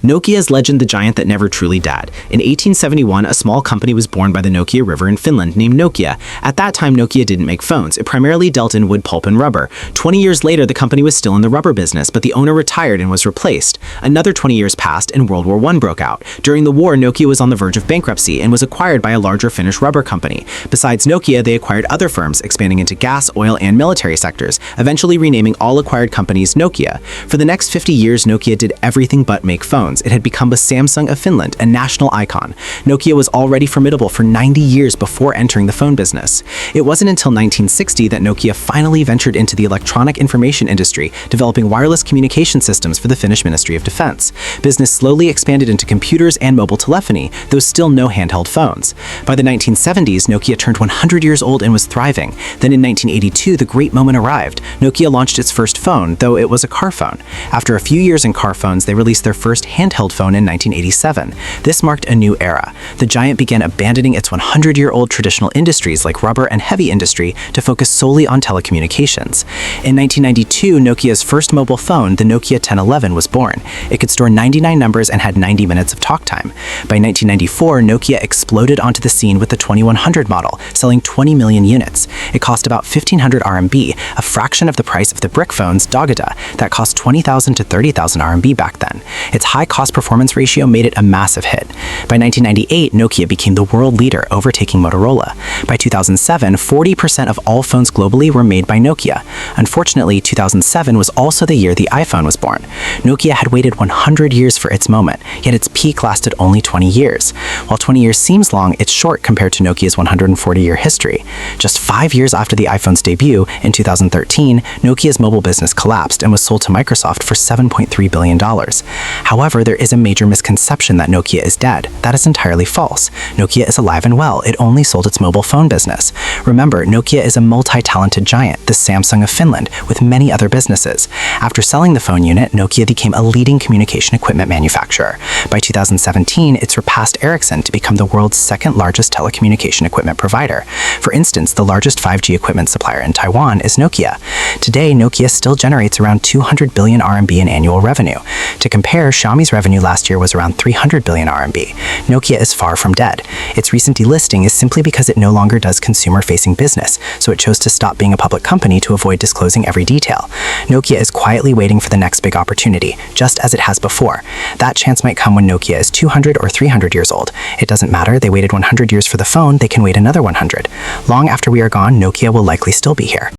Nokia's legend, the giant that never truly died. In 1871, a small company was born by the Nokia River in Finland named Nokia. At that time, Nokia didn't make phones. It primarily dealt in wood, pulp, and rubber. 20 years later, the company was still in the rubber business, but the owner retired and was replaced. Another 20 years passed, and World War I broke out. During the war, Nokia was on the verge of bankruptcy and was acquired by a larger Finnish rubber company. Besides Nokia, they acquired other firms, expanding into gas, oil, and military sectors, eventually renaming all acquired companies Nokia. For the next 50 years, Nokia did everything but make phones. It had become the Samsung of Finland, a national icon. Nokia was already formidable for 90 years before entering the phone business. It wasn't until 1960 that Nokia finally ventured into the electronic information industry, developing wireless communication systems for the Finnish Ministry of Defense. Business slowly expanded into computers and mobile telephony, though still no handheld phones. By the 1970s, Nokia turned 100 years old and was thriving. Then in 1982, the great moment arrived. Nokia launched its first phone, though it was a car phone. After a few years in car phones, they released their first handheld phone in 1987. This marked a new era. The giant began abandoning its 100-year-old traditional industries like rubber and heavy industry to focus solely on telecommunications. In 1992, Nokia's first mobile phone, the Nokia 1011, was born. It could store 99 numbers and had 90 minutes of talk time. By 1994, Nokia exploded onto the scene with the 2100 model, selling 20 million units. It cost about 1,500 RMB, a fraction of the price of the brick phones Dagada that cost 20,000 to 30,000 RMB back then. Its high cost-performance ratio made it a massive hit. By 1998, Nokia became the world leader, overtaking Motorola. By 2007, 40% of all phones globally were made by Nokia. Unfortunately, 2007 was also the year the iPhone was born. Nokia had waited 100 years for its moment, yet its peak lasted only 20 years. While 20 years seems long, it's short compared to Nokia's 140-year history. Just 5 years after the iPhone's debut, in 2013, Nokia's mobile business collapsed and was sold to Microsoft for $7.3 billion. However, there is a major misconception that Nokia is dead. That is entirely false. Nokia is alive and well. It only sold its mobile phone business. Remember, Nokia is a multi-talented giant, the Samsung of Finland, with many other businesses. After selling the phone unit, Nokia became a leading communication equipment manufacturer. By 2017, it surpassed Ericsson to become the world's second-largest telecommunication equipment provider. For instance, the largest 5G equipment supplier in Taiwan is Nokia. Today, Nokia still generates around 200 billion RMB in annual revenue. To compare, Xiaomi's revenue last year was around 300 billion RMB. Nokia is far from dead. Its recent delisting is simply because it no longer does consumer-facing business, so it chose to stop being a public company to avoid disclosing every detail. Nokia is quietly waiting for the next big opportunity, just as it has before. That chance might come when Nokia is 200 or 300 years old. It doesn't matter, they waited 100 years for the phone, they can wait another 100. Long after we are gone, Nokia will likely still be here.